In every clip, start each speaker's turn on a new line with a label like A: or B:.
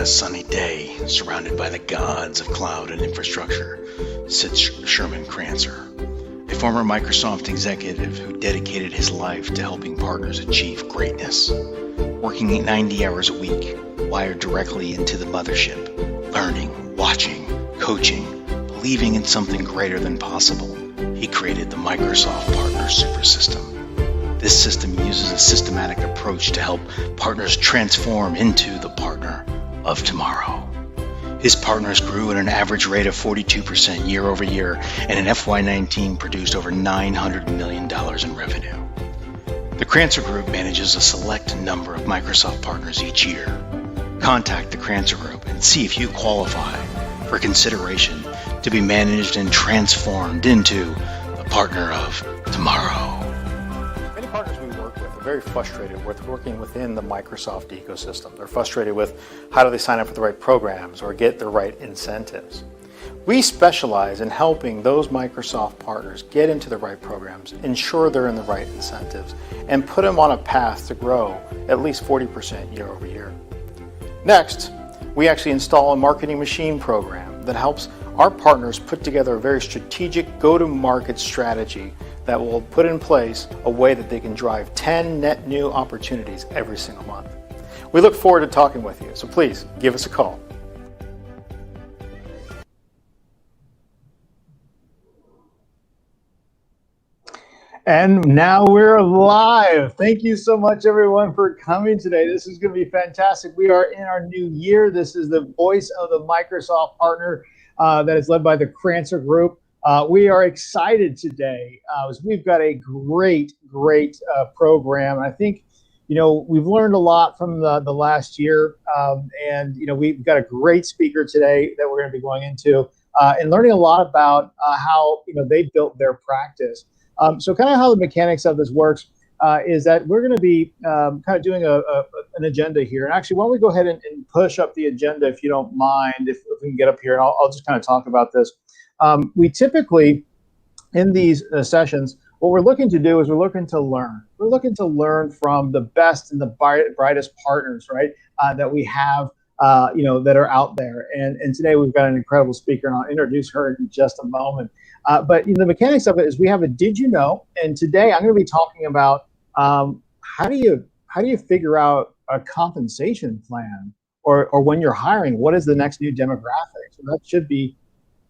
A: a sunny day, surrounded by the gods of cloud and infrastructure, sits Sherman Crancer, a former Microsoft executive who dedicated his life to helping partners achieve greatness. Working 90 hours a week, wired directly into the mothership, learning, watching, coaching, believing in something greater than possible, he created the Microsoft Partner Super System. This system uses a systematic approach to help partners transform into the partner of tomorrow. His partners grew at an average rate of 42% year over year, and in FY19 produced over $900 million in revenue. The Crancer Group manages a select number of Microsoft partners each year. Contact the Crancer Group and see if you qualify for consideration to be managed and transformed into the partner of tomorrow.
B: Many partners we work with are very frustrated with working within the Microsoft ecosystem. They're frustrated with how do they sign up for the right programs or get the right incentives. We specialize in helping those Microsoft partners get into the right programs, ensure they're in the right incentives, and put them on a path to grow at least 40% year over year. Next, we actually install a marketing machine program that helps our partners put together a very strategic go-to-market strategy that will put in place a way that they can drive 10 net new opportunities every single month. We look forward to talking with you, so please give us a call.
C: And now we're live. Thank you so much, everyone, for coming today. This is going to be fantastic. We are in our new year. This is the voice of the Microsoft partner that is led by the Crancer Group. We are excited today as we've got a great program. I think, we've learned a lot from the last year, and we've got a great speaker today that we're going to be going into and learning a lot about how they built their practice. So kind of how the mechanics of this works is that we're going to be kind of doing an agenda here. And actually, why don't we go ahead and push up the agenda, if you don't mind, if we can get up here, and I'll just kind of talk about this. We typically, in these sessions, what we're looking to do is we're looking to learn. We're looking to learn from the best and the brightest partners, right, that we have, that are out there. And today we've got an incredible speaker, and I'll introduce her in just a moment. But the mechanics of it is we have a Did You Know? And today I'm going to be talking about how do you figure out a compensation plan, or when you're hiring, what is the next new demographic? So that should be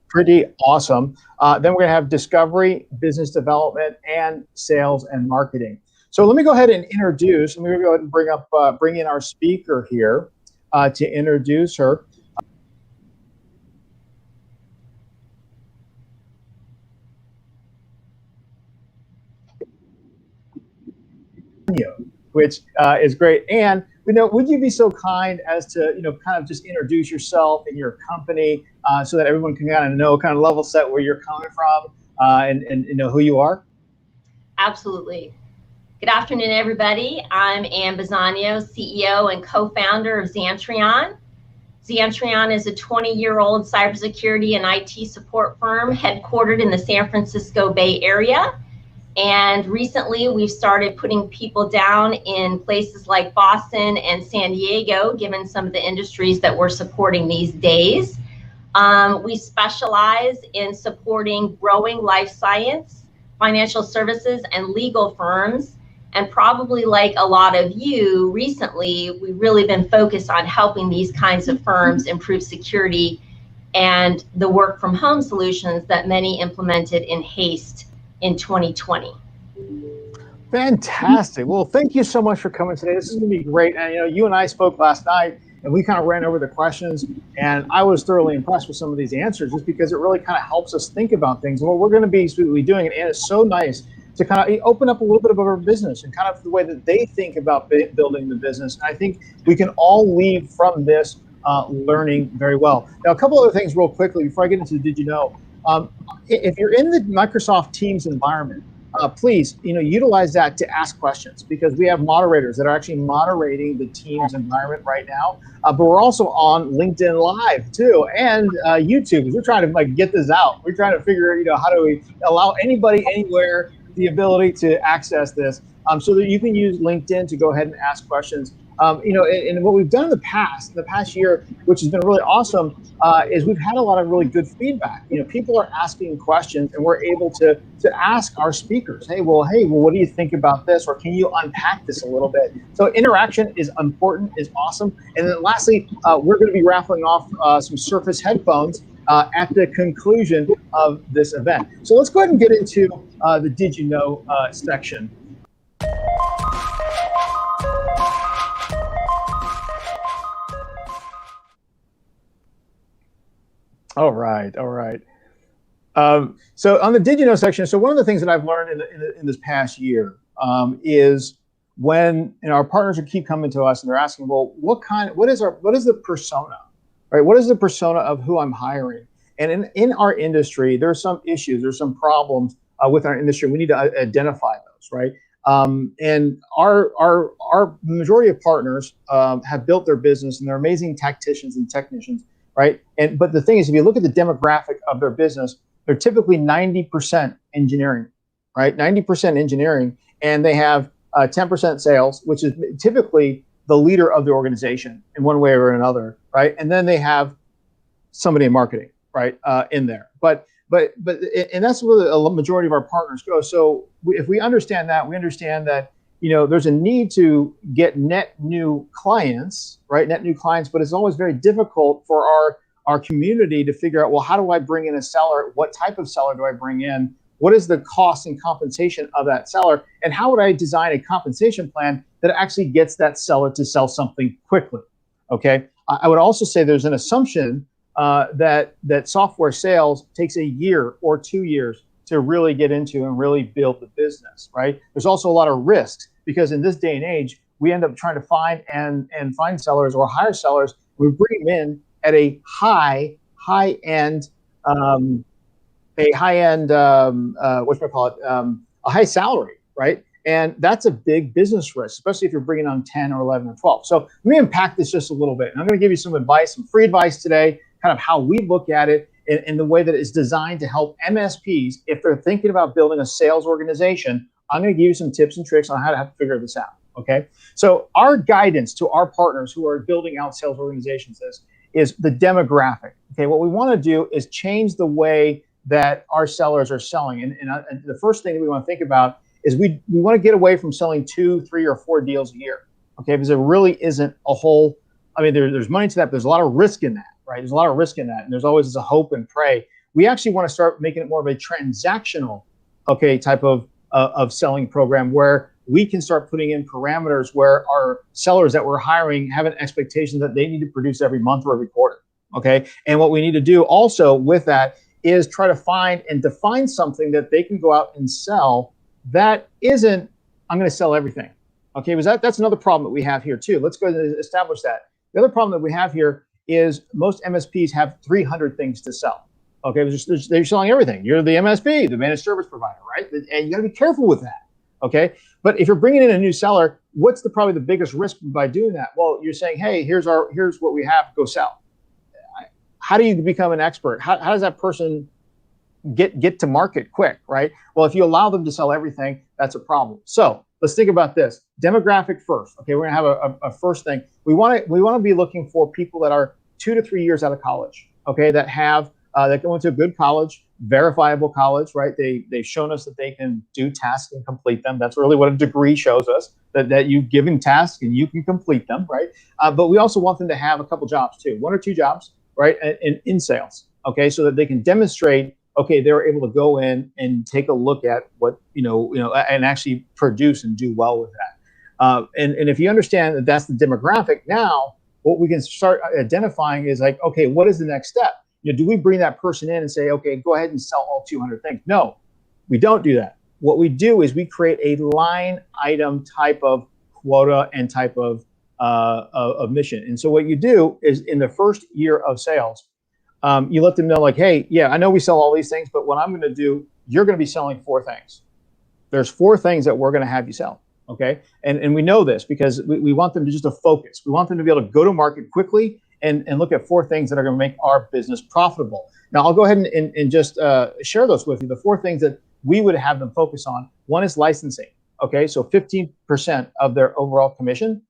C: pretty awesome. Then we're going to have discovery, business development, and sales and marketing. So let me go ahead and introduce. I'm going to go ahead and bring in our speaker here to introduce her. Which is great. And would you be so kind as to kind of just introduce yourself and your company so that everyone can kind of know, kind of level set where you're coming from and who you are?
D: Absolutely. Good afternoon, everybody. I'm Ann Bisagno, CEO and co-founder of Xantrion. Xantrion is a 20-year-old cybersecurity and IT support firm headquartered in the San Francisco Bay Area. And recently, we've started putting people down in places like Boston and San Diego, given some of the industries that we're supporting these days. We specialize in supporting growing life science, financial services, and legal firms. And probably like a lot of you, recently, we've really been focused on helping these kinds of firms improve security and the work from home solutions that many implemented in haste in 2020.
C: Fantastic. Well, thank you so much for coming today. This is going to be great. And you and I spoke last night, and we kind of ran over the questions, and I was thoroughly impressed with some of these answers, just because it really kind of helps us think about things. And what we're going to be doing, and it's so nice to kind of open up a little bit of our business and kind of the way that they think about building the business. And I think we can all leave from this learning very well. Now, a couple other things real quickly before I get into Did You Know? If you're in the Microsoft Teams environment, please, utilize that to ask questions, because we have moderators that are actually moderating the Teams environment right now. But we're also on LinkedIn Live too, and YouTube. We're trying to get this out. We're trying to figure, how do we allow anybody anywhere the ability to access this, so that you can use LinkedIn to go ahead and ask questions And what we've done in the past year, which has been really awesome, is we've had a lot of really good feedback. People are asking questions, and we're able to ask our speakers, hey, what do you think about this, or can you unpack this a little bit? So interaction is important, is awesome. And then lastly, we're going to be raffling off some Surface headphones at the conclusion of this event. So let's go ahead and get into the Did You Know section. All right. So on the Did You Know section, so one of the things that I've learned in this past year is when our partners keep coming to us and they're asking, well, what is the persona, right? What is the persona of who I'm hiring? And in our industry, there's some issues, there's some problems with our industry. We need to identify those, right? And our majority of partners have built their business, and they're amazing tacticians and technicians, right? But the thing is, if you look at the demographic of their business, they're typically 90% engineering, right? 90% engineering, and they have 10% sales, which is typically the leader of the organization in one way or another, right? And then they have somebody in marketing, right, in there. But that's where the majority of our partners go. So if we understand that, we understand that there's a need to get net new clients, right? Net new clients, but it's always very difficult for our community to figure out, well, how do I bring in a seller? What type of seller do I bring in? What is the cost and compensation of that seller? And how would I design a compensation plan that actually gets that seller to sell something quickly? Okay. I would also say there's an assumption that software sales takes a year or 2 years to really get into and really build the business, right? There's also a lot of risks because in this day and age, we end up trying to find sellers or hire sellers. We bring them in at a high end, a high salary, right? And that's a big business risk, especially if you're bringing on 10 or 11 or 12. So let me unpack this just a little bit. And I'm going to give you some advice, some free advice today, kind of how we look at it in the way that it's designed to help MSPs if they're thinking about building a sales organization. I'm going to give you some tips and tricks on how to figure this out. Okay. So our guidance to our partners who are building out sales organizations is the demographic. Okay. What we want to do is change the way that our sellers are selling. And the first thing that we want to think about is we want to get away from selling 2, 3, or 4 deals a year. Okay. Because there really isn't a whole, there's money to that, but there's a lot of risk in that. Right? There's a lot of risk in that, and there's always this hope and pray. We actually want to start making it more of a transactional, type of selling program where we can start putting in parameters where our sellers that we're hiring have an expectation that they need to produce every month or every quarter. Okay, and what we need to do also with that is try to find and define something that they can go out and sell that isn't, I'm going to sell everything. Okay, because that's another problem that we have here too. Let's go ahead and establish that. The other problem that we have here is most MSPs have 300 things to sell. Okay, they're selling everything. You're the MSP, the managed service provider, right? And you got to be careful with that. Okay, but if you're bringing in a new seller, what's probably the biggest risk by doing that? Well, you're saying, hey, here's what we have, go sell. How do you become an expert? How does that person get to market quick, right? Well, if you allow them to sell everything, that's a problem. So let's think about this. Demographic first. Okay, we're gonna have a first thing. We want to be looking for people that are 2 to 3 years out of college. Okay, that have that go into a good college, verifiable college, right? They've shown us that they can do tasks and complete them. That's really what a degree shows us, that you've given tasks and you can complete them, right? But we also want them to have a couple jobs too, 1 or 2 jobs, right? In sales. Okay, so that they can demonstrate. Okay, they're able to go in and take a look at what, and actually produce and do well with that. And if you understand that that's the demographic, now what we can start identifying is like, okay, what is the next step? Do we bring that person in and say, okay, go ahead and sell all 200 things? No, we don't do that. What we do is we create a line item type of quota and type of mission. And so what you do is in the first year of sales, you let them know like, hey, yeah, I know we sell all these things, but what I'm going to do, you're going to be selling 4 things. There's 4 things that we're going to have you sell. Okay. And we know this because we want them to just focus. We want them to be able to go to market quickly and look at 4 things that are going to make our business profitable. Now I'll go ahead and just share those with you. The 4 things that we would have them focus on. One is licensing. Okay. So 15% of their overall commission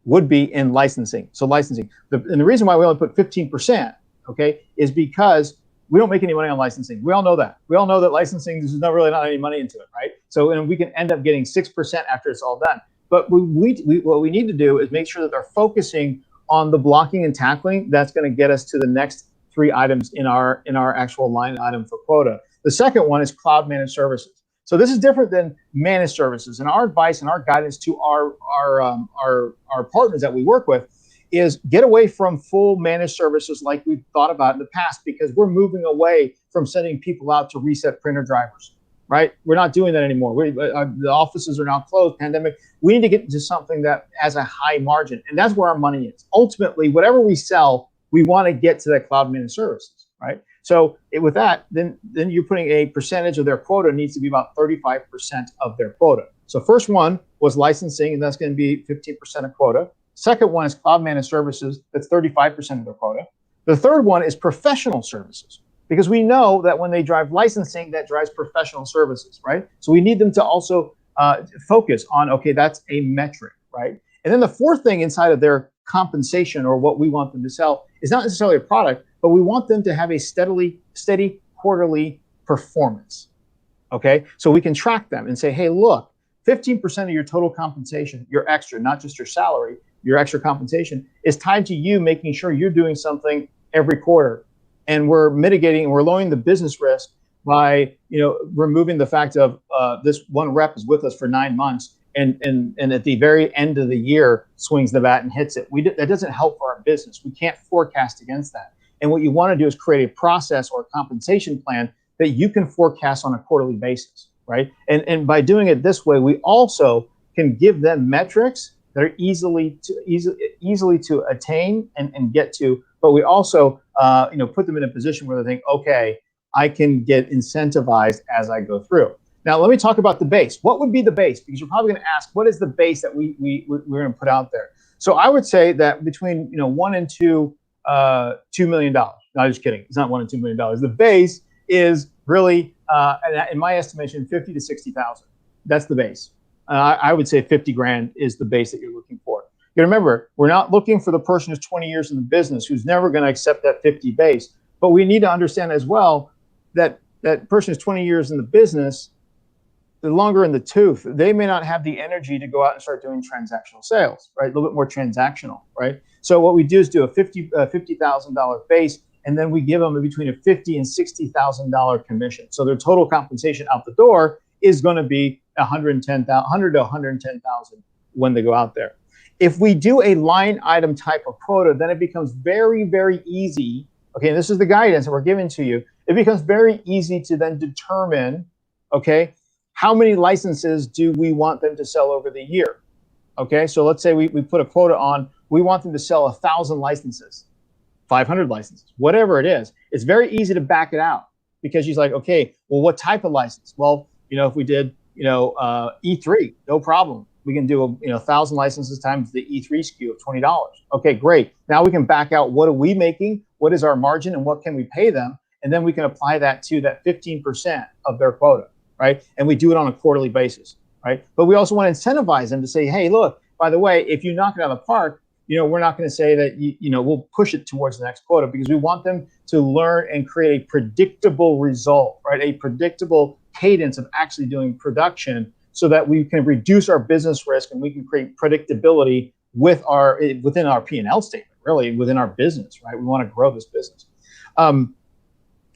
C: would be in licensing. So licensing, and the reason why we only put 15%, okay, is because we don't make any money on licensing. We all know that. We all know that licensing, there's not any money into it, right? So, and we can end up getting 6% after it's all done. But what we need to do is make sure that they're focusing on the blocking and tackling. That's going to get us to the next 3 items in our actual line item for quota. The second one is cloud managed services. So this is different than managed services. And our advice and our guidance to our partners that we work with is get away from full managed services like we've thought about in the past, because we're moving away from sending people out to reset printer drivers, right? We're not doing that anymore. The offices are now closed, pandemic. We need to get into something that has a high margin, and that's where our money is. Ultimately, whatever we sell, we want to get to that cloud managed services, right? So with that, then you're putting a percentage of their quota needs to be about 35% of their quota. So first one was licensing, and that's going to be 15% of quota. Second one is cloud managed services. That's 35% of their quota. The third one is professional services, because we know that when they drive licensing, that drives professional services, right? So we need them to also focus on, okay, that's a metric, right? And then the fourth thing inside of their compensation, or what we want them to sell, is not necessarily a product, but we want them to have a steady quarterly performance, okay? So we can track them and say, hey, look, 15% of your total compensation, your extra, not just your salary, your extra compensation is tied to you making sure you're doing something every quarter. And we're mitigating, we're lowering the business risk by, removing the fact of this one rep is with us for 9 months and at the very end of the year swings the bat and hits it. That doesn't help for our business. We can't forecast against that. And what you want to do is create a process or a compensation plan that you can forecast on a quarterly basis, right? And by doing it this way, we also can give them metrics that are easily to attain and get to, but we also put them in a position where they think, okay, I can get incentivized as I go through. Now, let me talk about the base. What would be the base? Because you're probably going to ask, what is the base that we're going to put out there? So I would say that between $1 and $2 million. No, I'm just kidding. It's not $1 and $2 million. The base is really, in my estimation, 50 to 60,000. That's the base. I would say 50 grand is the base that you're looking for. You remember, we're not looking for the person who's 20 years in the business who's never going to accept that 50 base. But we need to understand as well that that person who's 20 years in the business, the longer in the tooth, they may not have the energy to go out and start doing transactional sales, right? A little bit more transactional, right? So what we do is do a $50,000 base, and then we give them between a $50,000 and $60,000 commission. So their total compensation out the door is going to be $100,000 to $110,000 when they go out there. If we do a line item type of quota, then it becomes very, very easy. Okay, and this is the guidance that we're giving to you. It becomes very easy to then determine, okay, how many licenses do we want them to sell over the year? Okay, so let's say we put a quota on, we want them to sell 1,000 licenses, 500 licenses, whatever it is. It's very easy to back it out, because she's like, okay, well, what type of license? Well, if we did, E3, no problem. We can do 1,000 licenses times the E3 SKU of $20. Okay, great. Now we can back out, what are we making? What is our margin, and what can we pay them? And then we can apply that to that 15% of their quota, right? And we do it on a quarterly basis, right? But we also want to incentivize them to say, hey, look, by the way, if you knock it out of the park, we're not going to say that, we'll push it towards the next quota, because we want them to learn and create a predictable result, right? A predictable cadence of actually doing production, so that we can reduce our business risk and we can create predictability within our P&L statement, really within our business, right? We want to grow this business.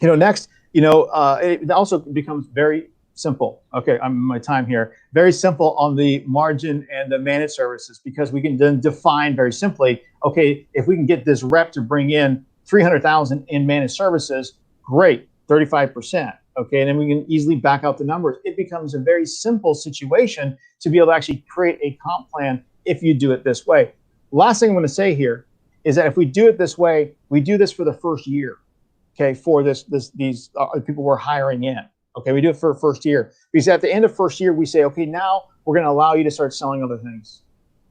C: Next, it also becomes very simple. Okay, I'm my time here. Very simple on the margin and the managed services, because we can then define very simply, okay, if we can get this rep to bring in 300,000 in managed services, great, 35%. Okay, and then we can easily back out the numbers. It becomes a very simple situation to be able to actually create a comp plan if you do it this way. Last thing I'm going to say here is that if we do it this way, we do this for the first year. Okay, for these people we're hiring in. Okay, we do it for the first year, because at the end of first year we say, okay, now we're going to allow you to start selling other things.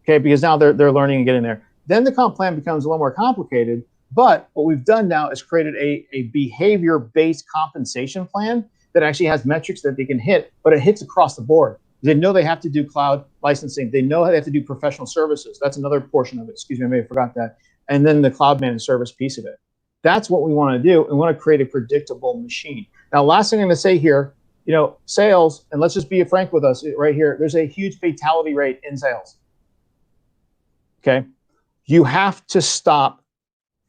C: Okay, because now they're learning and getting there. Then the comp plan becomes a little more complicated. But what we've done now is created a behavior-based compensation plan that actually has metrics that they can hit, but it hits across the board. They know they have to do cloud licensing. They know they have to do professional services. That's another portion of it. Excuse me, I may have forgot that. And then the cloud managed service piece of it. That's what we want to do. We want to create a predictable machine. Now, last thing I'm going to say here, sales, and let's just be frank with us right here. There's a huge fatality rate in sales. Okay. You have to stop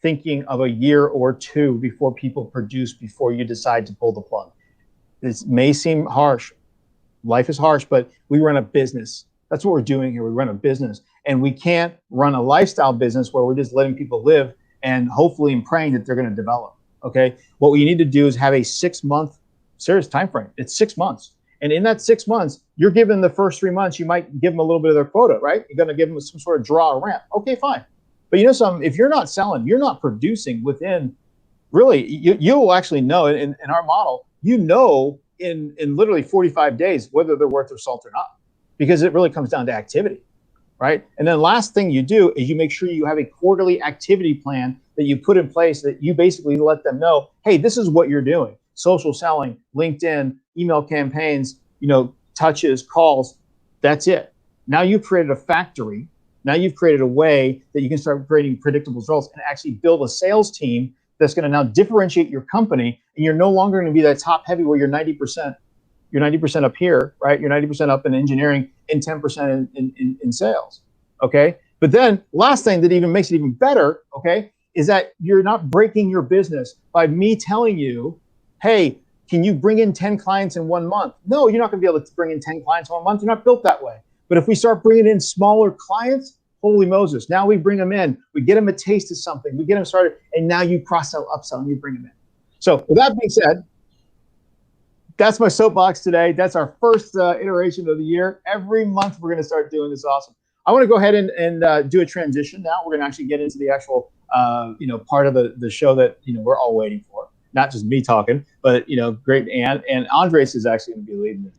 C: thinking of a year or two before people produce, before you decide to pull the plug. This may seem harsh. Life is harsh, but we run a business. That's what we're doing here. We run a business, and we can't run a lifestyle business where we're just letting people live and hopefully and praying that they're going to develop. Okay. What we need to do is have a 6-month serious time frame. It's 6 months. And in that 6 months, you're given the first 3 months, you might give them a little bit of their quota, right? You're going to give them some sort of draw or ramp. Okay, fine. But if you're not selling, you're not producing within, really, you will actually know in our model, in literally 45 days whether they're worth their salt or not, because it really comes down to activity, right? And then last thing you do is you make sure you have a quarterly activity plan that you put in place, that you basically let them know, hey, this is what you're doing. Social selling, LinkedIn, email campaigns, touches, calls. That's it. Now you've created a factory. Now you've created a way that you can start creating predictable results and actually build a sales team that's going to now differentiate your company. And you're no longer going to be that top heavy where you're 90%. You're 90% up here, right? You're 90% up in engineering and 10% in sales. Okay. But then last thing that even makes it even better, okay, is that you're not breaking your business by me telling you, hey, can you bring in 10 clients in 1 month? No, you're not going to be able to bring in 10 clients in 1 month. You're not built that way. But if we start bringing in smaller clients, holy Moses, now we bring them in, we get them a taste of something, we get them started, and now you cross-sell, upsell, and you bring them in. So with that being said, that's my soapbox today. That's our first iteration of the year. Every month we're going to start doing this. Awesome. I want to go ahead and do a transition now. We're going to actually get into the actual part of the show that we're all waiting for. Not just me talking, but great Ann, and Andres is actually going to be leading it.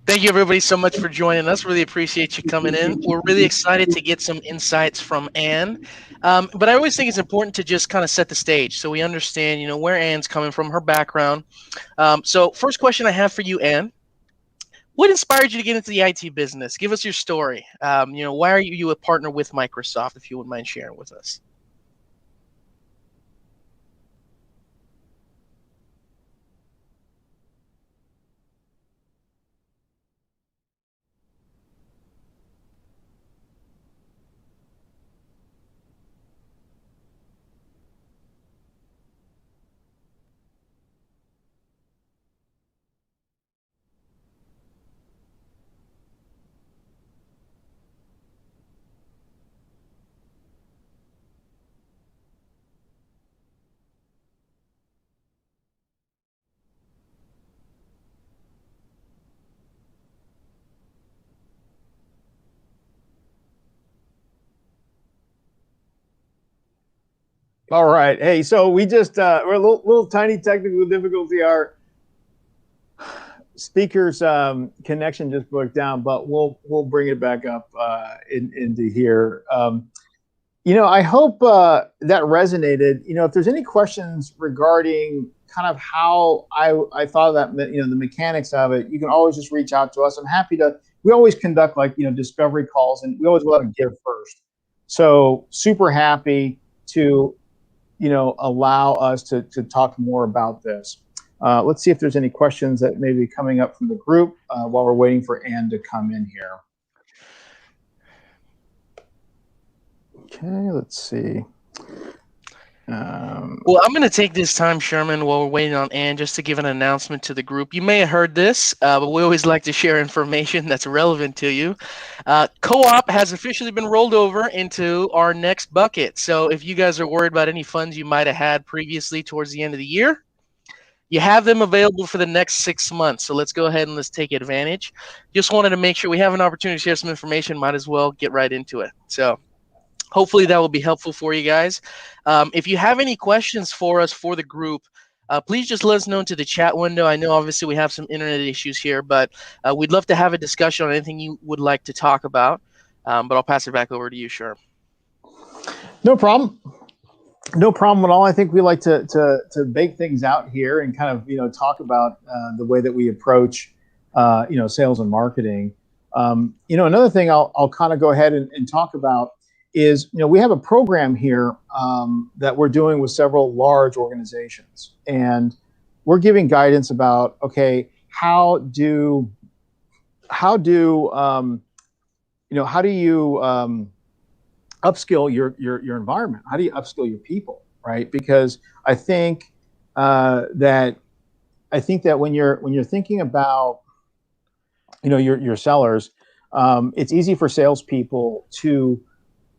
E: Thank you, everybody, so much for joining us. Really appreciate you coming in. We're really excited to get some insights from Ann. But I always think it's important to just kind of set the stage so we understand, where Ann's coming from, her background. So first question I have for you, Ann. What inspired you to get into the IT business? Give us your story. Why are you a partner with Microsoft, if you wouldn't mind sharing with us?
C: All right. Hey, so we just we're a little tiny technical difficulty. Our speaker's connection just broke down, but we'll bring it back up into here. I hope that resonated. If there's any questions regarding kind of how I thought of that, the mechanics of it, you can always just reach out to us. I'm happy to. We always conduct discovery calls, and we always let them give first. So super happy to allow us to talk more about this. Let's see if there's any questions that may be coming up from the group while we're waiting for Ann to come in here. Okay, let's see.
E: Well, I'm going to take this time, Sherman, while we're waiting on Ann, just to give an announcement to the group. You may have heard this, but we always like to share information that's relevant to you. Co-op has officially been rolled over into our next bucket. So if you guys are worried about any funds you might have had previously towards the end of the year, you have them available for the next 6 months. So let's go ahead and let's take advantage. Just wanted to make sure we have an opportunity to share some information. Might as well get right into it. So hopefully that will be helpful for you guys. If you have any questions for us for the group, please just let us know into the chat window. I know obviously we have some internet issues here, but we'd love to have a discussion on anything you would like to talk about. But I'll pass it back over to you, Sherm.
C: No problem. No problem at all. I think we like to bake things out here and kind of talk about the way that we approach sales and marketing. Another thing I'll kind of go ahead and talk about is we have a program here that we're doing with several large organizations, and we're giving guidance about how do you upskill your environment? How do you upskill your people, right? Because I think that when you're thinking about your sellers, it's easy for salespeople to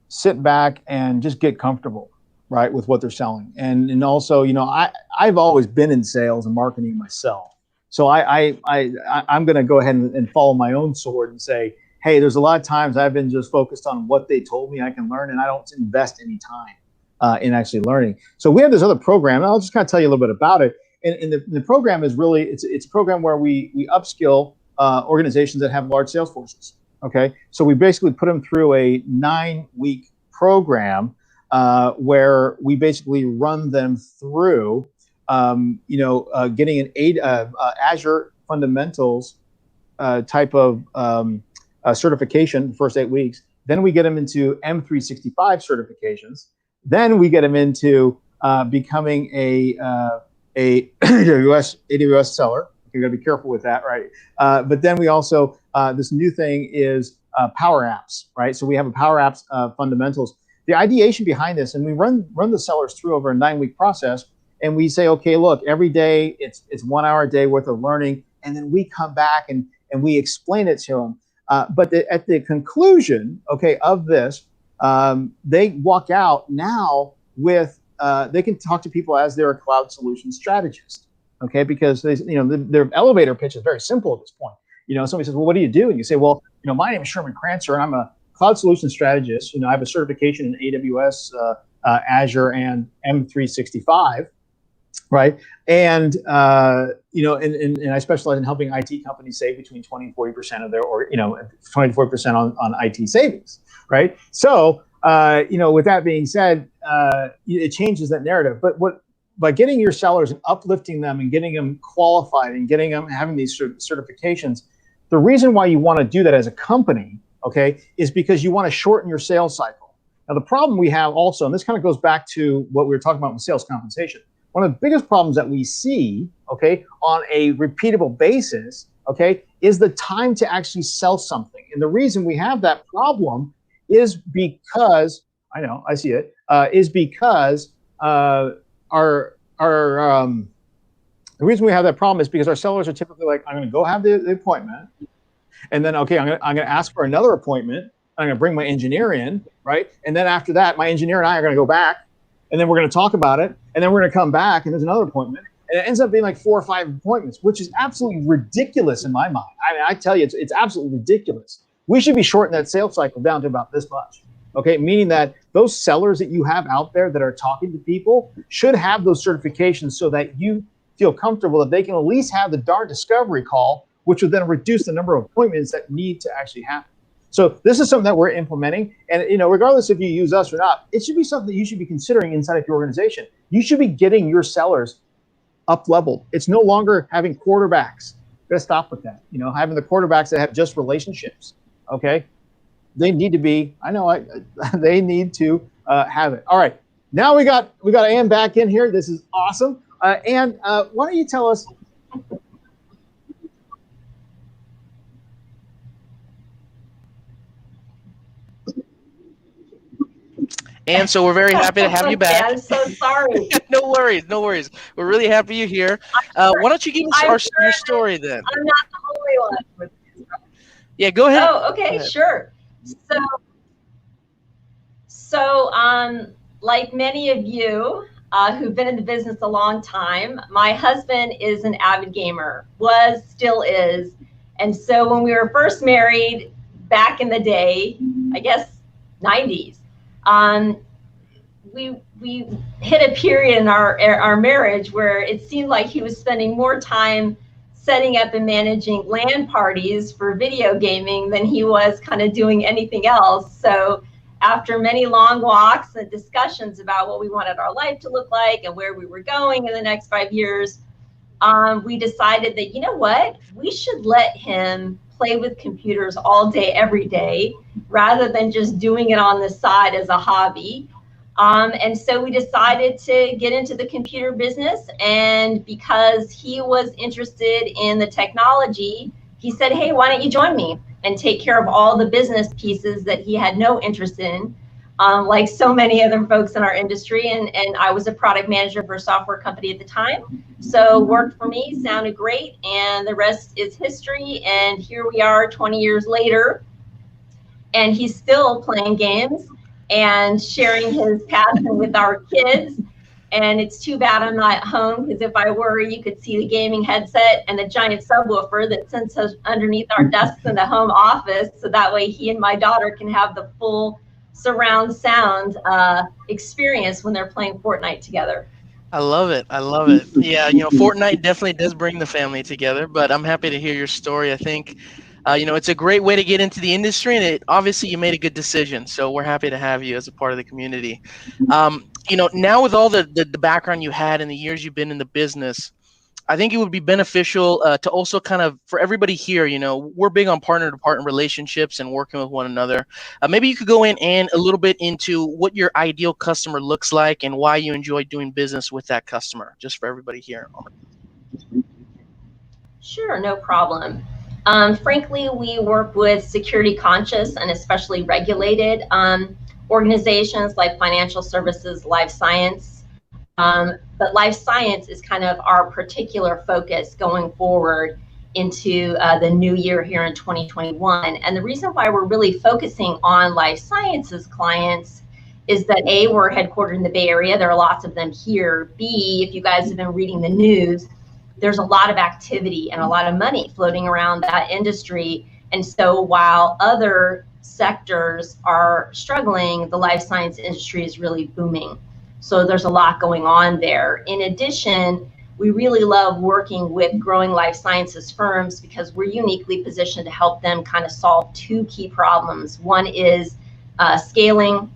C: sit back and just get comfortable, right, with what they're selling. And also, I've always been in sales and marketing myself, so I'm going to go ahead and follow my own sword and say, hey, there's a lot of times I've been just focused on what they told me I can learn, and I don't invest any time in actually learning. So we have this other program, and I'll just kind of tell you a little bit about it. And the program is really, it's a program where we upskill organizations that have large sales forces. Okay, so we basically put them through a 9-week program where we basically run them through, getting an Azure fundamentals type of certification the first 8 weeks. Then we get them into M365 certifications. Then we get them into becoming a AWS seller. You got to be careful with that, right? But then we also, this new thing is Power Apps, right? So we have a Power Apps fundamentals. The ideation behind this, and we run the sellers through over a 9-week process, and we say, okay, look, every day it's 1 hour a day worth of learning, and then we come back and we explain it to them. But at the conclusion, of this, they walk out now with, they can talk to people as they're a cloud solution strategist. Okay, because their elevator pitch is very simple at this point. Somebody says, well, what do you do? And you say, well, my name is Sherman Crancer, and I'm a cloud solution strategist. I have a certification in AWS, Azure, and M365, right? And and I specialize in helping IT companies save between 20 and 40% of their, 20 to 40% on IT savings, right? So, with that being said, it changes that narrative. But by getting your sellers and uplifting them and getting them qualified and getting them having these certifications, the reason why you want to do that as a company, is because you want to shorten your sales cycle. Now, the problem we have also, and this kind of goes back to what we were talking about with sales compensation, one of the biggest problems that we see, on a repeatable basis, is the time to actually sell something. And the reason we have that problem is because, I know, I see it, is because the reason we have that problem is because our sellers are typically like, I'm going to go have the appointment, and then I'm going to ask for another appointment. I'm going to bring my engineer in, right? And then after that, my engineer and I are going to go back, and then we're going to talk about it, and then we're going to come back, and there's another appointment, and it ends up being like 4 or 5 appointments, which is absolutely ridiculous in my mind. I tell you, it's absolutely ridiculous. We should be shortening that sales cycle down to about this much. Meaning that those sellers that you have out there that are talking to people should have those certifications so that you feel comfortable that they can at least have the darn discovery call, which would then reduce the number of appointments that need to actually happen. So this is something that we're implementing, and regardless if you use us or not, it should be something that you should be considering inside of your organization. You should be getting your sellers up leveled. It's no longer having quarterbacks. Gotta stop with that. Having the quarterbacks that have just relationships. They need to be. They need to have it. All right, now we got Ann back in here. This is awesome. Ann, why don't you tell us?
E: And so we're very happy to have you back.
D: I'm so sorry.
E: No worries. We're really happy you're here. Why don't you give us your story then?
D: I'm not the only one.
E: Yeah, go ahead.
D: Oh, okay, sure. So, like many of you who've been in the business a long time, my husband is an avid gamer, still is. And so when we were first married back in the day, I guess 90s, we hit a period in our marriage where it seemed like he was spending more time setting up and managing LAN parties for video gaming than he was kind of doing anything else. So after many long walks and discussions about what we wanted our life to look like and where we were going in the next 5 years, we decided that, you know what, we should let him play with computers all day, every day, rather than just doing it on the side as a hobby. And so we decided to get into the computer business. And because he was interested in the technology, he said, hey, why don't you join me and take care of all the business pieces that he had no interest in, like so many other folks in our industry. And I was a product manager for a software company at the time. So worked for me, sounded great, and the rest is history. And here we are 20 years later, and he's still playing games and sharing his passion with our kids. And it's too bad I'm not at home, because if I were, you could see the gaming headset and the giant subwoofer that sits underneath our desks in the home office. So that way he and my daughter can have the full surround sound experience when they're playing Fortnite together.
E: I love it. I love it. Yeah, Fortnite definitely does bring the family together, but I'm happy to hear your story. I think, it's a great way to get into the industry, and obviously you made a good decision. So we're happy to have you as a part of the community. Now with all the background you had and the years you've been in the business, I think it would be beneficial to also kind of, for everybody here, we're big on partner-to-partner relationships and working with one another. Maybe you could go in and a little bit into what your ideal customer looks like and why you enjoy doing business with that customer, just for everybody here.
D: Sure, no problem. Frankly, we work with security conscious and especially regulated organizations like financial services, life science. But life science is kind of our particular focus going forward into the new year here in 2021. And the reason why we're really focusing on life sciences clients is that A, we're headquartered in the Bay Area. There are lots of them here. B, if you guys have been reading the news, there's a lot of activity and a lot of money floating around that industry. And so while other sectors are struggling, the life science industry is really booming. So there's a lot going on there. In addition, we really love working with growing life sciences firms because we're uniquely positioned to help them kind of solve two key problems. One is scaling,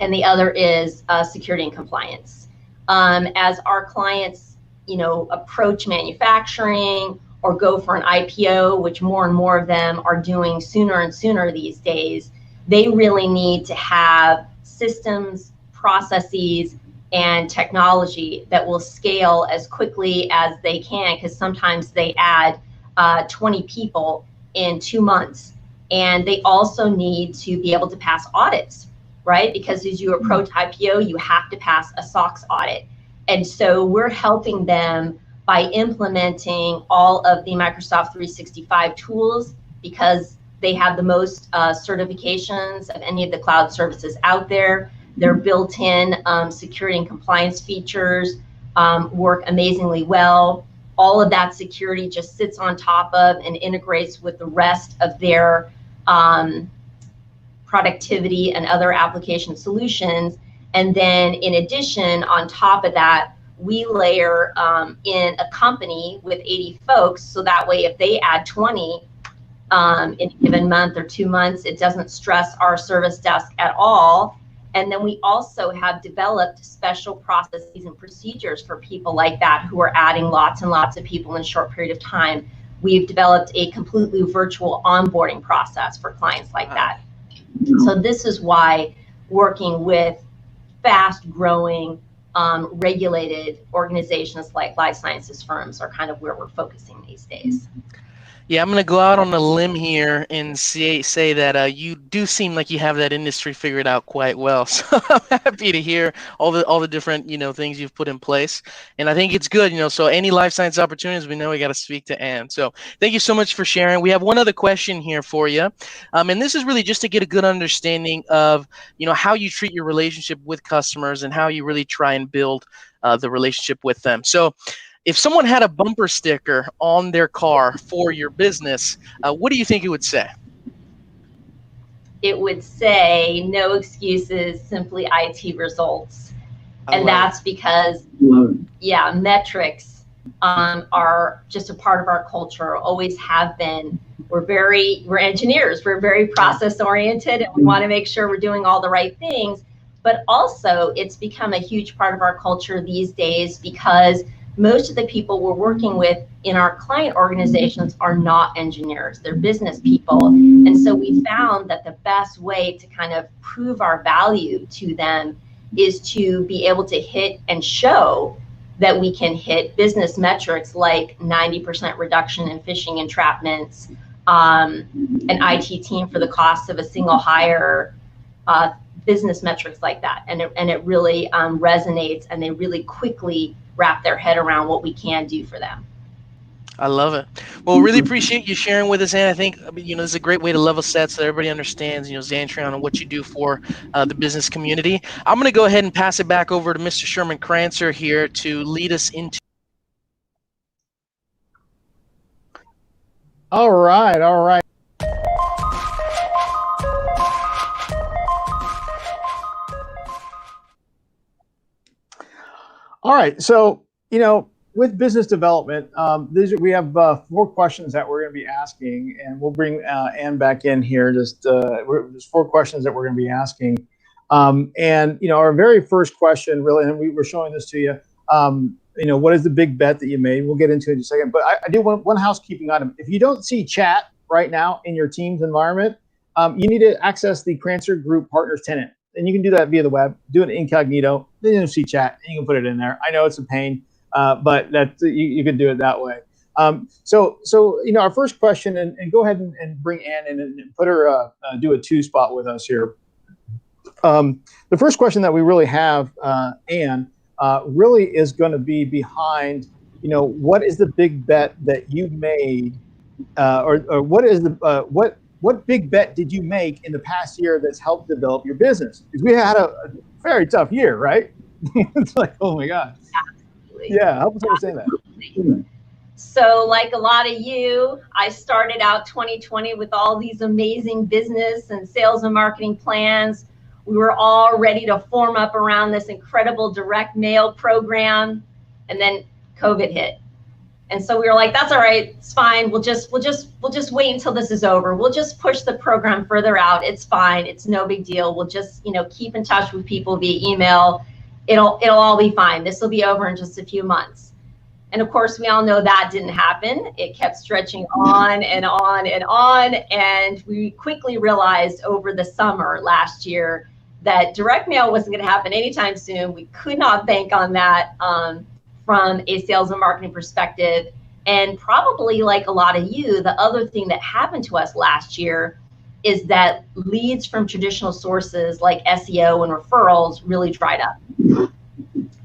D: and the other is security and compliance. As our clients, approach manufacturing or go for an IPO, which more and more of them are doing sooner and sooner these days, they really need to have systems, processes, and technology that will scale as quickly as they can, because sometimes they add 20 people in 2 months. And they also need to be able to pass audits, right? Because as you approach IPO, you have to pass a SOX audit. And so we're helping them by implementing all of the Microsoft 365 tools, because they have the most certifications of any of the cloud services out there. Their built-in security and compliance features work amazingly well. All of that security just sits on top of and integrates with the rest of their productivity and other application solutions. And then in addition, on top of that, we layer in a company with 80 folks. So that way, if they add 20 in a given month or 2 months, it doesn't stress our service desk at all. And then we also have developed special processes and procedures for people like that who are adding lots and lots of people in a short period of time. We've developed a completely virtual onboarding process for clients like that. So this is why working with fast-growing, regulated organizations like life sciences firms are kind of where we're focusing these days.
E: Yeah, I'm going to go out on a limb here and say that you do seem like you have that industry figured out quite well. So I'm happy to hear all the different, things you've put in place. And I think it's good, so any life science opportunities, we know we got to speak to Ann. So thank you so much for sharing. We have one other question here for you. And this is really just to get a good understanding of, how you treat your relationship with customers and how you really try and build the relationship with them. So if someone had a bumper sticker on their car for your business, what do you think it would say?
D: It would say, no excuses, simply IT results. And that's because, metrics are just a part of our culture, always have been. we're engineers, we're very process oriented, and we want to make sure we're doing all the right things. But also it's become a huge part of our culture these days, because most of the people we're working with in our client organizations are not engineers, they're business people. And so we found that the best way to kind of prove our value to them is to be able to hit and show that we can hit business metrics like 90% reduction in phishing entrapments, an IT team for the cost of a single hire, business metrics like that. And it really resonates, and they really quickly wrap their head around what we can do for them.
E: I love it. Well, really appreciate you sharing with us, and I think this is a great way to level set so everybody understands, Xantrion and what you do for the business community. I'm going to go ahead and pass it back over to Mr. Sherman Crancer here to lead us into.
C: All right. All right. So, with business development, we have 4 questions that we're going to be asking, and we'll bring Ann back in here. There's 4 questions that we're going to be asking. Our very first question, really, and we were showing this to you, what is the big bet that you made? We'll get into it in a second. But I do want one housekeeping item. If you don't see chat right now in your Teams environment, you need to access the Crancer Group Partners tenant. And you can do that via the web, do it incognito, then you'll see chat, and you can put it in there. I know it's a pain, but you can do it that way. So our first question, and go ahead and bring Ann in and put her, do a 2 spot with us here. The first question that we really have, Ann, really is going to be behind, what is the big bet that you made, or what is the, what big bet did you make in the past year that's helped develop your business? Because we had a very tough year, right? It's like, oh my God.
D: Absolutely.
C: Yeah, help us understand that.
D: So like a lot of you, I started out 2020 with all these amazing business and sales and marketing plans. We were all ready to form up around this incredible direct mail program, and then COVID hit. And so we were like, that's all right, it's fine. We'll just wait until this is over. We'll just push the program further out. It's fine. It's no big deal. We'll just, keep in touch with people via email. It'll all be fine. This will be over in just a few months. And of course, we all know that didn't happen. It kept stretching on and on and on. And we quickly realized over the summer last year that direct mail wasn't going to happen anytime soon. We could not bank on that from a sales and marketing perspective. And probably like a lot of you, the other thing that happened to us last year is that leads from traditional sources like SEO and referrals really dried up.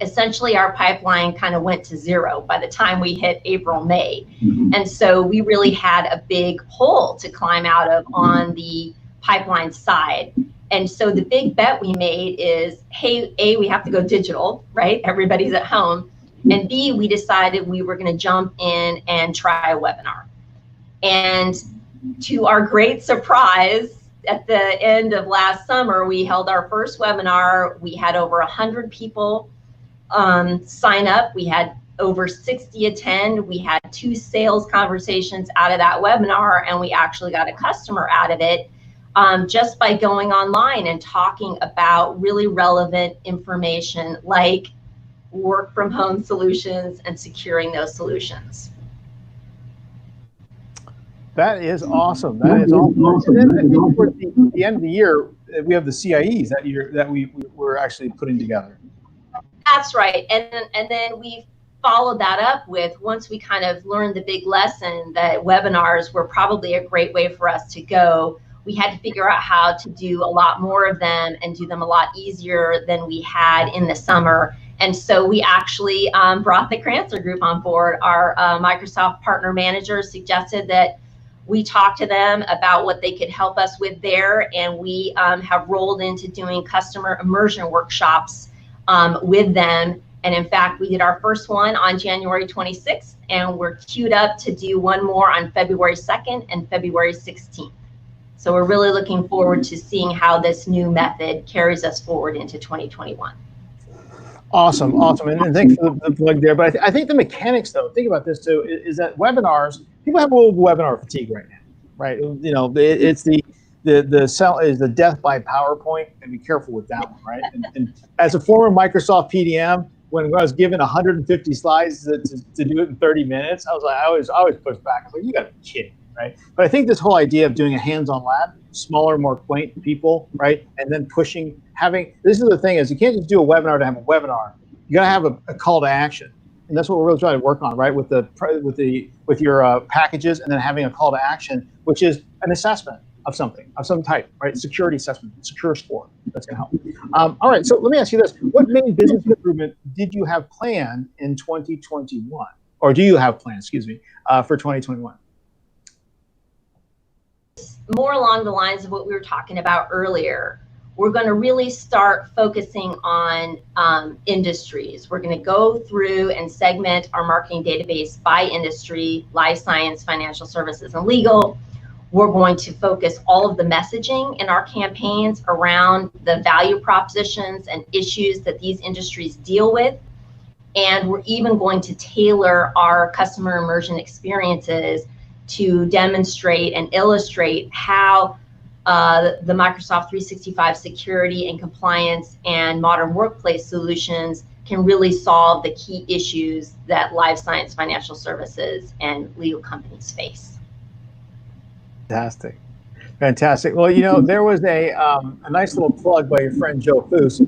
D: Essentially, our pipeline kind of went to zero by the time we hit April, May. And so we really had a big hole to climb out of on the pipeline side. And so the big bet we made is, hey, A, we have to go digital, right? Everybody's at home. And B, we decided we were going to jump in and try a webinar. And to our great surprise, at the end of last summer, we held our first webinar. We had over 100 people sign up. We had over 60 attend. We had 2 sales conversations out of that webinar, and we actually got a customer out of it just by going online and talking about really relevant information like work from home solutions and securing those solutions.
C: That is awesome. That is awesome. And then I think towards the end of the year, we have the CIEs that we were actually putting together.
D: That's right. And then we followed that up with, once we kind of learned the big lesson that webinars were probably a great way for us to go, we had to figure out how to do a lot more of them and do them a lot easier than we had in the summer. And so we actually brought the Crancer Group on board. Our Microsoft partner manager suggested that we talk to them about what they could help us with there. And we have rolled into doing customer immersion workshops with them. And in fact, we did our first one on January 26th, and we're queued up to do one more on February 2nd and February 16th. So we're really looking forward to seeing how this new method carries us forward into 2021.
C: Awesome. And thanks for the plug there. But I think the mechanics, though, think about this too, is that webinars, people have a little webinar fatigue right now. right? You know, it's the cell is the death by PowerPoint, and be careful with that one, right? And as a former Microsoft PDM, when I was given 150 slides to do it in 30 minutes, I was like, I always push back. I was like, you got to be kidding, right? But I think this whole idea of doing a hands-on lab, smaller, more quaint people, right, and then this is the thing is you can't just do a webinar to have a webinar. You got to have a call to action, and that's what we're really trying to work on, right? With your packages, and then having a call to action, which is an assessment of something, of some type, right? Security assessment, secure score. That's going to help. All right, so let me ask you this. What main business improvement did you have planned in 2021? Or do you have plans, for 2021?
D: More along the lines of what we were talking about earlier. We're going to really start focusing on industries. We're going to go through and segment our marketing database by industry, life science, financial services, and legal. We're going to focus all of the messaging in our campaigns around the value propositions and issues that these industries deal with. And we're even going to tailor our customer immersion experiences to demonstrate and illustrate how the Microsoft 365 security and compliance and modern workplace solutions can really solve the key issues that life science, financial services, and legal companies face.
C: Fantastic. Well, you know, there was a nice little plug by your friend Joe Foose.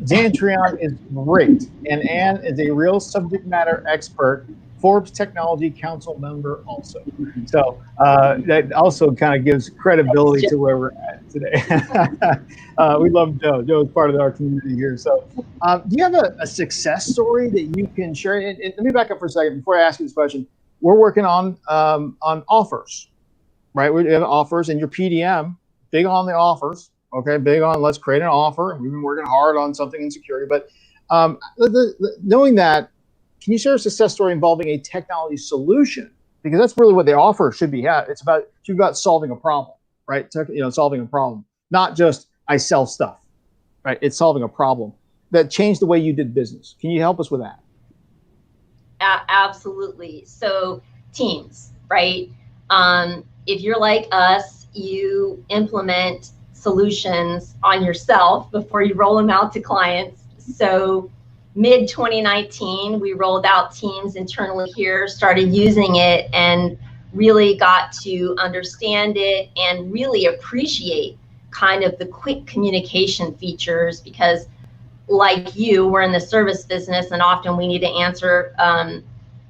C: Xantrion is great, and Ann is a real subject matter expert, Forbes Technology Council member also. So that also kind of gives credibility to where we're at today. We love Joe. Joe is part of our community here. So do you have a success story that you can share? And let me back up for a second before I ask you this question. We're working on offers. Right, we have offers, and your PDM, big on the offers, okay, big on let's create an offer. We've been working hard on something in security, but knowing that, can you share a success story involving a technology solution? Because that's really what the offer should be at. It's about solving a problem, right? Solving a problem, not just I sell stuff, right? It's solving a problem that changed the way you did business. Can you help us with that?
D: Absolutely. So Teams, right? If you're like us, you implement solutions on yourself before you roll them out to clients. So mid 2019, we rolled out Teams internally here, started using it, and really got to understand it and really appreciate kind of the quick communication features, because like you, we're in the service business, and often we need to answer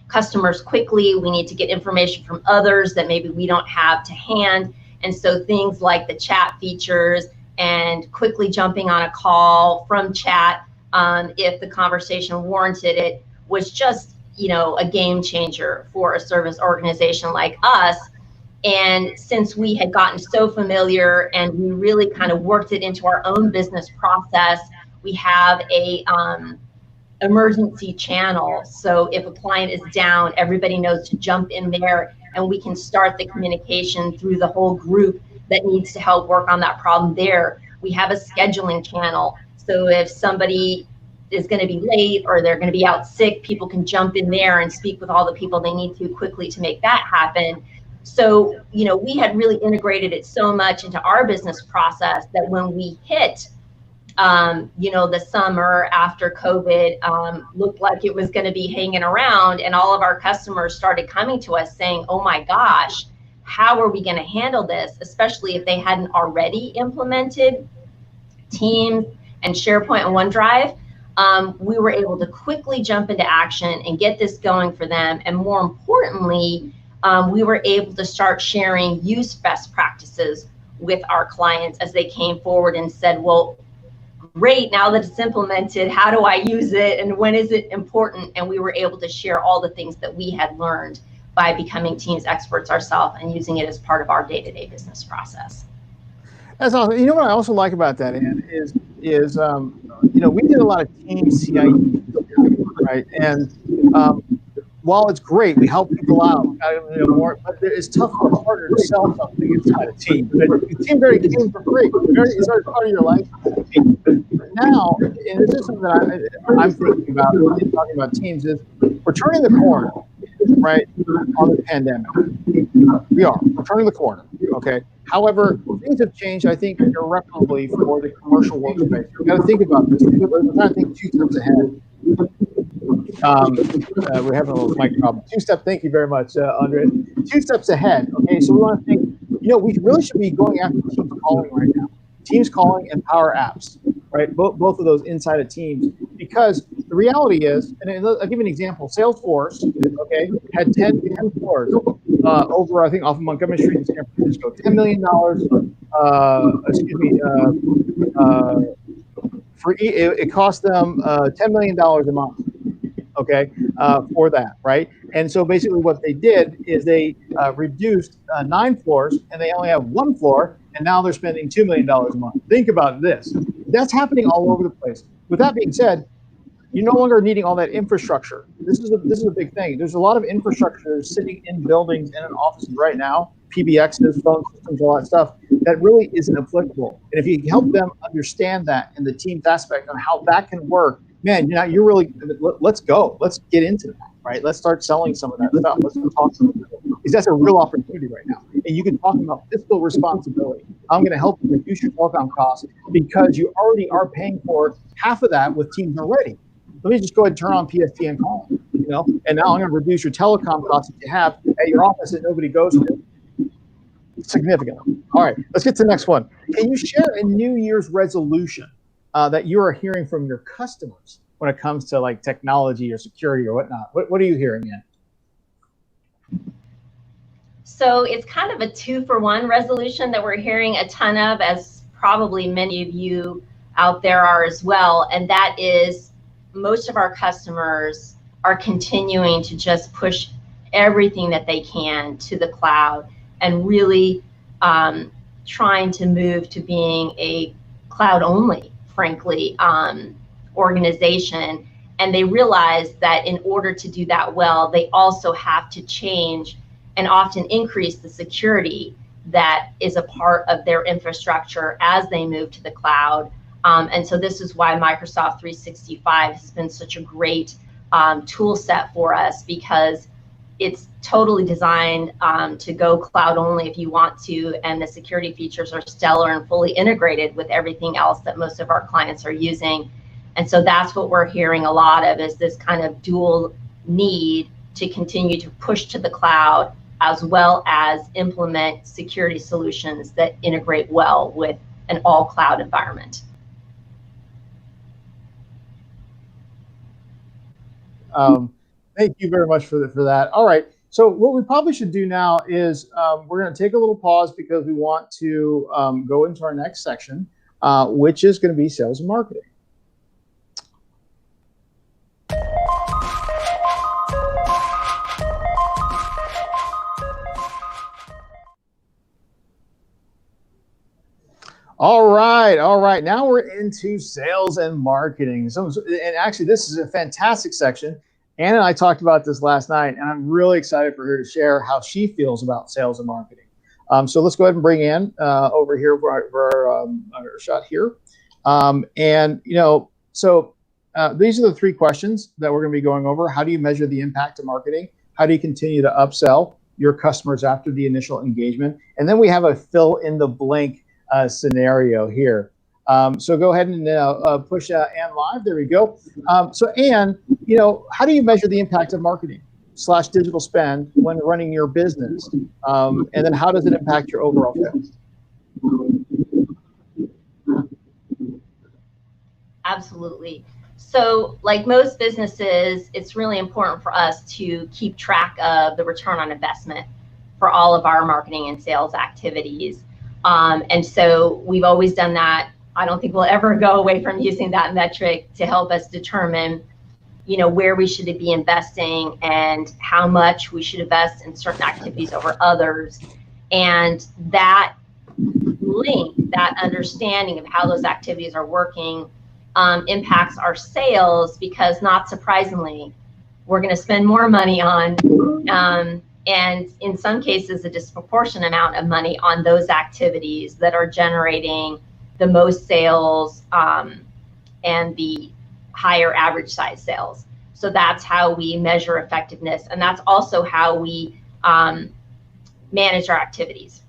D: customers quickly. We need to get information from others that maybe we don't have to hand. And so things like the chat features and quickly jumping on a call from chat if the conversation warranted it was just, a game changer for a service organization like us. And since we had gotten so familiar and we really kind of worked it into our own business process, we have a emergency channel. So if a client is down, everybody knows to jump in there, and we can start the communication through the whole group that needs to help work on that problem there. We have a scheduling channel. So if somebody is going to be late or they're going to be out sick, people can jump in there and speak with all the people they need to quickly to make that happen. So, we had really integrated it so much into our business process that when we hit the summer after COVID, looked like it was going to be hanging around, and all of our customers started coming to us saying, oh my gosh, how are we going to handle this? Especially if they hadn't already implemented Teams and SharePoint and OneDrive. We were able to quickly jump into action and get this going for them. And more importantly, we were able to start sharing use best practices with our clients as they came forward and said, well, great, now that it's implemented, how do I use it and when is it important? And we were able to share all the things that we had learned by becoming Teams experts ourselves and using it as part of our day-to-day business process.
C: That's awesome. You know what I also like about that, Ann, is we did a lot of Teams CIE, right? And while it's great, we help people out, more, but it's tough or harder to sell something inside a team. The team very came for free. It's part of your life. Now, and this is something that I'm thinking about when talking about Teams, is we're turning the corner, right, on the pandemic. We are. We're turning the corner. Okay. However, things have changed, I think, irreparably for the commercial workspace. You got to think about this. We're trying to think 2 steps ahead. We're having a little mic problem. 2-step. Thank you very much, Andre. 2 steps ahead. Okay. So we want to think, we really should be going after Teams calling right now. Teams calling and Power Apps, right? Both of those inside of Teams, because the reality is, and I'll give you an example. Salesforce, okay, had 10 floors over, I think, off of Montgomery Street in San Francisco. $10 million. It cost them $10 million a month. Okay, for that, right? And so basically what they did is they reduced 9 floors, and they only have 1 floor, and now they're spending $2 million a month. Think about this. That's happening all over the place. With that being said, you're no longer needing all that infrastructure. This is a big thing. There's a lot of infrastructure sitting in buildings and in offices right now, PBXs, phone systems, all that stuff, that really isn't applicable. And if you help them understand that and the Teams aspect on how that can work, man, you're really, let's go. Let's get into that, right? Let's start selling some of that stuff. Let's talk to them. Because that's a real opportunity right now. And you can talk about fiscal responsibility. I'm going to help you reduce your telecom costs because you already are paying for half of that with Teams already. Let me just go ahead and turn on PSTN calling, and now I'm going to reduce your telecom costs that you have at your office that nobody goes to significantly. All right, let's get to the next one. Can you share a New Year's resolution that you are hearing from your customers when it comes to like technology or security or whatnot? What are you hearing in?
D: So it's kind of a 2-for-1 resolution that we're hearing a ton of, as probably many of you out there are as well. And that is, most of our customers are continuing to just push everything that they can to the cloud and really trying to move to being a cloud only, frankly, organization. And they realize that in order to do that well, they also have to change and often increase the security that is a part of their infrastructure as they move to the cloud. And so this is why Microsoft 365 has been such a great tool set for us, because it's totally designed to go cloud only if you want to, and the security features are stellar and fully integrated with everything else that most of our clients are using. And so that's what we're hearing a lot of, is this kind of dual need to continue to push to the cloud, as well as implement security solutions that integrate well with an all cloud environment.
C: Thank you very much for that. All right. So what we probably should do now is we're going to take a little pause because we want to go into our next section, which is going to be sales and marketing. All right. Now we're into sales and marketing. And actually, this is a fantastic section. Anna and I talked about this last night, and I'm really excited for her to share how she feels about sales and marketing. So let's go ahead and bring Ann over here for our shot here. These are the 3 questions that we're going to be going over. How do you measure the impact of marketing? How do you continue to upsell your customers after the initial engagement? And then we have a fill in the blank scenario here. So go ahead and push Ann live. There we go. So Ann, how do you measure the impact of marketing / digital spend when running your business? And then how does it impact your overall sales?
D: Absolutely. So like most businesses, it's really important for us to keep track of the return on investment for all of our marketing and sales activities. And so we've always done that. I don't think we'll ever go away from using that metric to help us determine, where we should be investing and how much we should invest in certain activities over others. And that link, that understanding of how those activities are working impacts our sales, because not surprisingly, we're going to spend more money on and in some cases, a disproportionate amount of money on those activities that are generating the most sales and the higher average size sales. So that's how we measure effectiveness. And that's also how we manage our activities.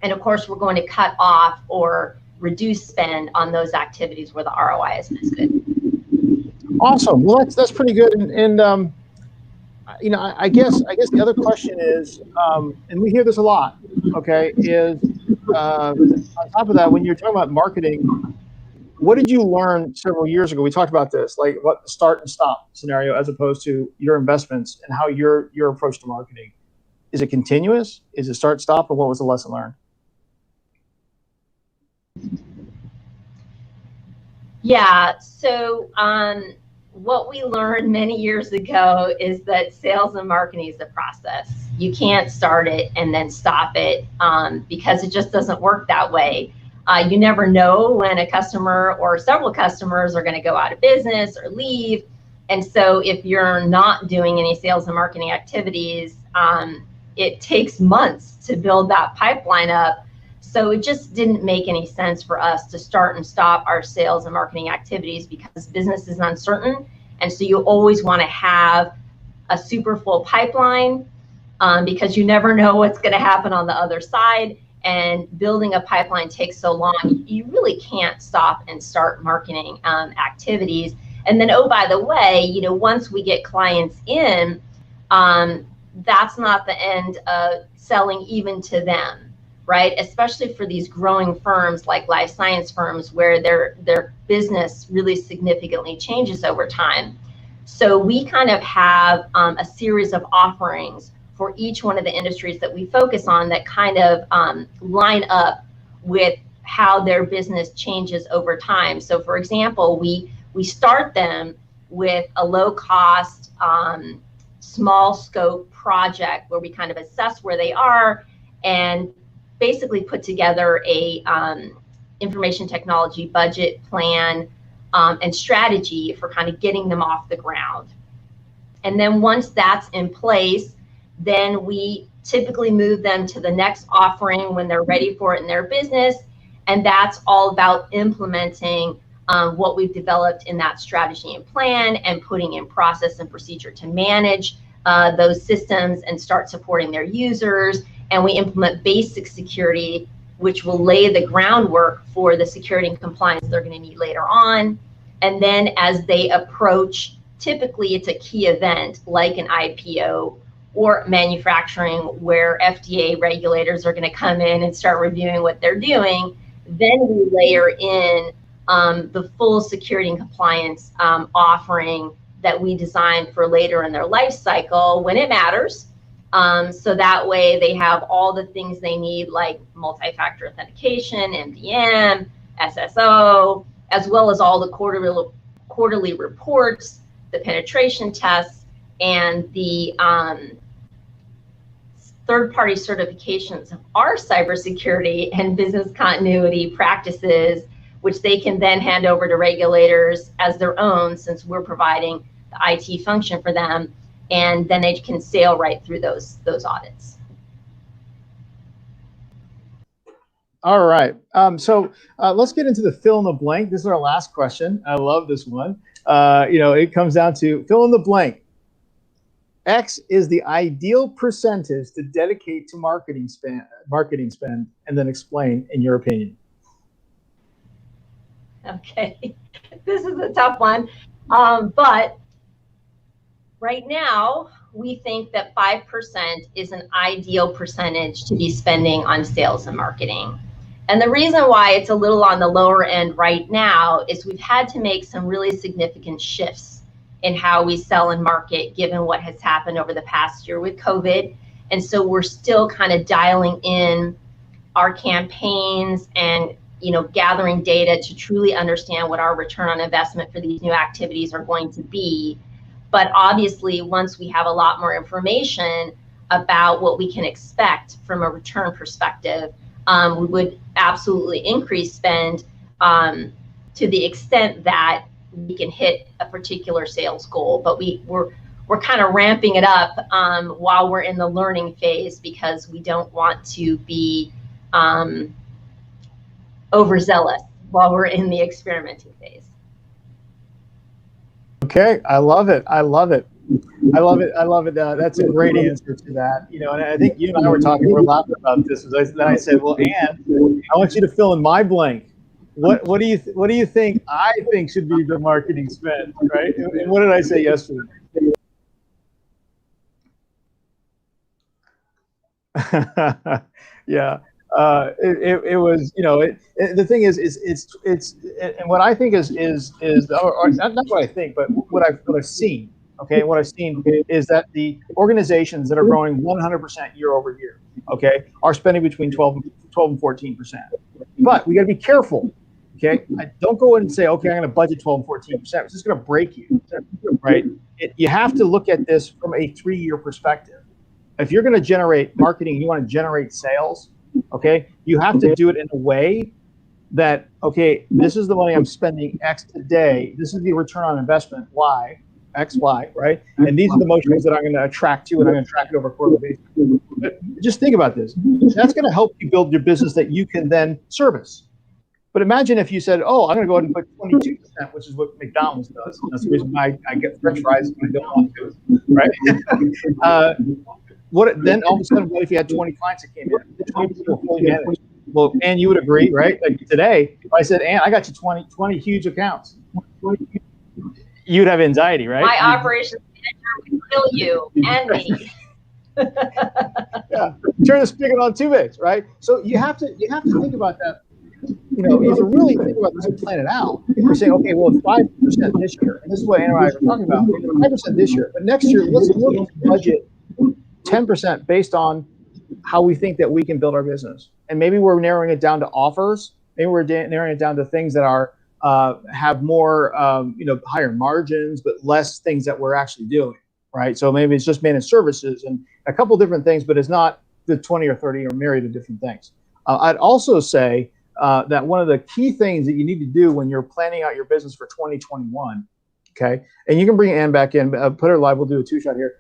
D: And of course, we're going to cut off or reduce spend on those activities where the ROI isn't as good.
C: Awesome. Well, that's pretty good. And you know, I guess the other question is, and we hear this a lot, okay, is on top of that, when you're talking about marketing, what did you learn several years ago? We talked about this, like what the start and stop scenario, as opposed to your investments and how your approach to marketing. Is it continuous? Is it start, stop, or what was the lesson learned?
D: Yeah, so what we learned many years ago is that sales and marketing is a process. You can't start it and then stop it because it just doesn't work that way. You never know when a customer or several customers are going to go out of business or leave. And so if you're not doing any sales and marketing activities, it takes months to build that pipeline up. So it just didn't make any sense for us to start and stop our sales and marketing activities because business is uncertain. And so you always want to have a super full pipeline because you never know what's going to happen on the other side. And building a pipeline takes so long, you really can't stop and start marketing activities. And then, oh, by the way, you know, once we get clients in, that's not the end of selling even to them. Right, especially for these growing firms like life science firms where their business really significantly changes over time. So we kind of have a series of offerings for each one of the industries that we focus on that kind of line up with how their business changes over time. So for example, we start them with a low cost, small scope project where we kind of assess where they are and basically put together a information technology budget plan and strategy for kind of getting them off the ground. And then once that's in place, then we typically move them to the next offering when they're ready for it in their business. And that's all about implementing what we've developed in that strategy and plan and putting in process and procedure to manage those systems and start supporting their users. And we implement basic security, which will lay the groundwork for the security and compliance they're going to need later on. And then as they approach, typically it's a key event like an IPO or manufacturing where FDA regulators are going to come in and start reviewing what they're doing. Then we layer in the full security and compliance offering that we designed for later in their life cycle when it matters. So that way they have all the things they need like multi-factor authentication, MDM, SSO, as well as all the quarterly reports, the penetration tests, and the third-party certifications of our cybersecurity and business continuity practices, which they can then hand over to regulators as their own since we're providing the IT function for them. And then they can sail right through those audits.
C: All right. So let's get into the fill in the blank. This is our last question. I love this one. You know, it comes down to fill in the blank. X is the ideal percentage to dedicate to marketing spend, and then explain in your opinion.
D: Okay, this is a tough one, but right now we think that 5% is an ideal percentage to be spending on sales and marketing. And the reason why it's a little on the lower end right now is we've had to make some really significant shifts in how we sell and market given what has happened over the past year with COVID. And so we're still kind of dialing in our campaigns and gathering data to truly understand what our return on investment for these new activities are going to be. But obviously, once we have a lot more information about what we can expect from a return perspective, we would absolutely increase spend to the extent that we can hit a particular sales goal. But we're kind of ramping it up while we're in the learning phase because we don't want to be overzealous while we're in the experimenting phase.
C: Okay, I love it. I love it. I love it. I love it. That's a great answer to that. You know, and I think you and I were talking, we're laughing about this. Then I said, well, Ann, I want you to fill in my blank. What do you think I think should be the marketing spend, right? And what did I say yesterday? Yeah. It was, you know, the thing is it's and what I think is or not what I think, but what I've seen. Okay, what I've seen is that the organizations that are growing 100% year over year, okay, are spending between 12 and 14%. But we got to be careful. Okay, don't go in and say, okay, I'm going to budget 12 and 14%. It's just going to break you, right? You have to look at this from a 3-year perspective. If you're going to generate marketing, you want to generate sales, okay, you have to do it in a way that, okay, this is the money I'm spending X today. This is the return on investment Y, X, Y, right? And these are the motions that I'm going to attract to, and I'm going to track it over a quarterly basis. But just think about this. That's going to help you build your business that you can then service. But imagine if you said, oh, I'm going to go ahead and put 22%, which is what McDonald's does. That's the reason why I get French fries when I don't want to, right? Then all of a sudden, what if you had 20 clients that came in? 20 people fully managed. Well, Ann, you would agree, right? Like today, if I said, Ann, I got you 20 huge accounts, you'd have anxiety, right?
D: My operations manager would kill you and me.
C: Yeah, turn the spigot on 2 ways, right? So you have to think about that. You know, you have to really think about this and plan it out. You're saying, okay, well, it's 5% this year, and this is what Ann and I are talking about. 5% this year, but next year, let's look at the budget 10% based on how we think that we can build our business. And maybe we're narrowing it down to offers. Maybe we're narrowing it down to things that are have more, higher margins, but less things that we're actually doing, right? So maybe it's just managed services and a couple different things, but it's not the 20 or 30 or myriad of different things. I'd also say that one of the key things that you need to do when you're planning out your business for 2021, okay, and you can bring Ann back in, put her live, we'll do a 2-shot here,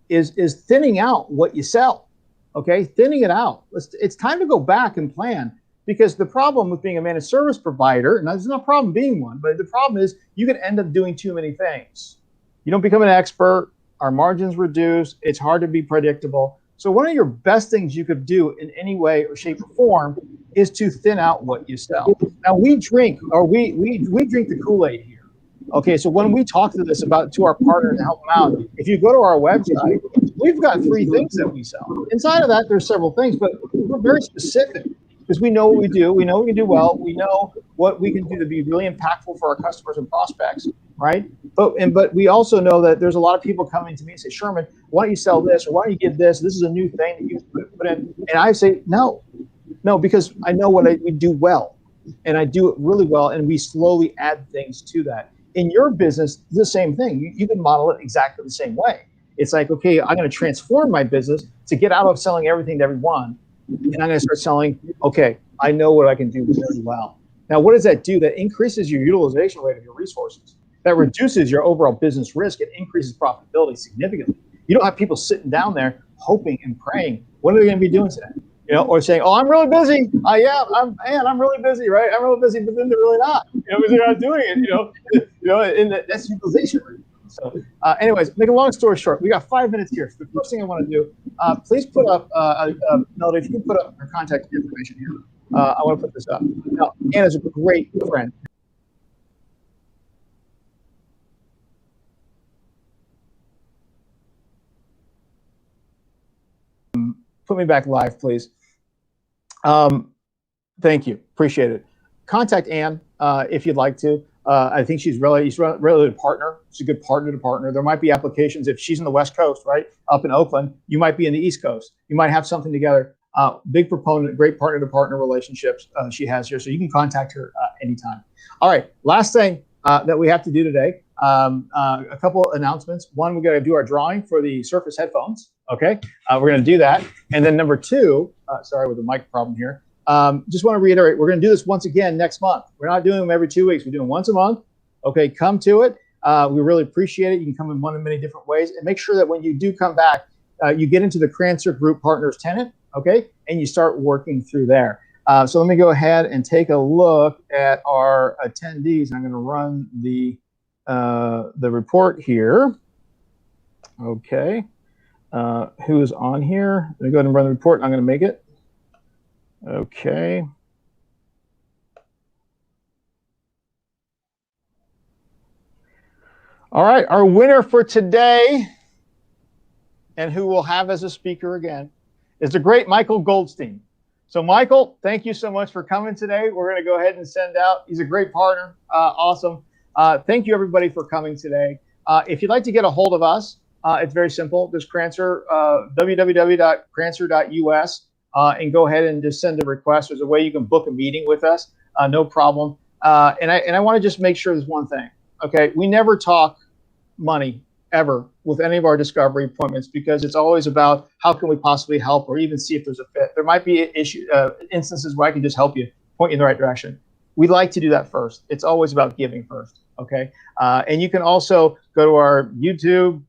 C: is thinning out what you sell, okay? Thinning it out. It's time to go back and plan, because the problem with being a managed service provider, and there's no problem being one, but the problem is you can end up doing too many things. You don't become an expert, our margins reduce, it's hard to be predictable. So one of your best things you could do in any way or shape or form is to thin out what you sell. Now we drink the Kool-Aid here. Okay, so when we talk to our partners and help them out, if you go to our website, we've got 3 things that we sell. Inside of that, there's several things, but we're very specific because we know what we do. We know what we can do well. We know what we can do to be really impactful for our customers and prospects, right? But we also know that there's a lot of people coming to me and say, Sherman, why don't you sell this, or why don't you give this? This is a new thing that you put in. And I say, no, because I know what we do well, and I do it really well, and we slowly add things to that. In your business, it's the same thing. You can model it exactly the same way. It's like, okay, I'm going to transform my business to get out of selling everything to everyone, and I'm going to start selling, okay, I know what I can do really well. Now, what does that do? That increases your utilization rate of your resources. That reduces your overall business risk and increases profitability significantly. You don't have people sitting down there hoping and praying, what are they going to be doing today? You know, or saying, "Oh, I'm really busy. I'm really busy, right? I'm really busy," but then they're really not. You know, because they're not doing it. And that's utilization rate. So, anyways, make a long story short, we got 5 minutes here. So the first thing I want to do, please put up, Melody, if you can put up her contact information here. I want to put this up. Now, Anna's a great friend. Put me back live, please. Thank you. Appreciate it. Contact Ann if you'd like to. I think she's really a partner. She's a good partner to partner. There might be applications if she's in the West Coast, right, up in Oakland. You might be in the East Coast. You might have something together. Big proponent, great partner to partner relationships she has here. So you can contact her anytime. All right. Last thing that we have to do today. A couple announcements. One, we got to do our drawing for the Surface headphones. Okay, we're going to do that. And then number 2, sorry with the mic problem here. Just want to reiterate, we're going to do this once again next month. We're not doing them every 2 weeks. We're doing once a month. Okay, come to it. We really appreciate it. You can come in one of many different ways, and make sure that when you do come back, you get into the Crancer Group Partners tenant. Okay, and you start working through there. So let me go ahead and take a look at our attendees. I'm going to run the the report here. Okay. Who is on here? Let me go ahead and run the report. I'm going to make it. Okay. All right. Our winner for today, and who we'll have as a speaker again, is the great Michael Goldstein. So, Michael, thank you so much for coming today. We're going to go ahead and send out. He's a great partner. Awesome. Thank you, everybody, for coming today. If you'd like to get a hold of us, it's very simple. There's Crancer, www.crancer.us, and go ahead and just send a request. There's a way you can book a meeting with us, no problem. And I want to just make sure there's one thing. Okay, we never talk money ever with any of our discovery appointments, because it's always about how can we possibly help, or even see if there's a fit. There might be instances where I can just help you, point you in the right direction. We like to do that first. It's always about giving first. Okay, and you can also go to our YouTube,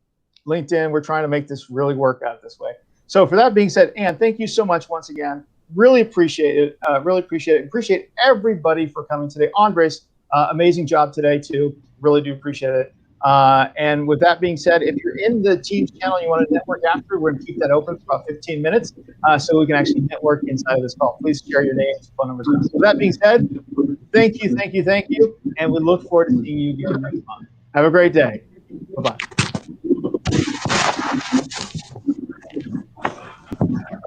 C: LinkedIn. We're trying to make this really work out this way. So for that being said, Ann, thank you so much once again. Really appreciate it. Really appreciate it. Appreciate everybody for coming today. Andres, amazing job today too. Really do appreciate it. And with that being said, if you're in the Teams channel and you want to network after, we're going to keep that open for about 15 minutes so we can actually network inside of this call. Please share your names, phone numbers. With that being said, thank you, and we look forward to seeing you again next month. Have a great day. Bye-bye.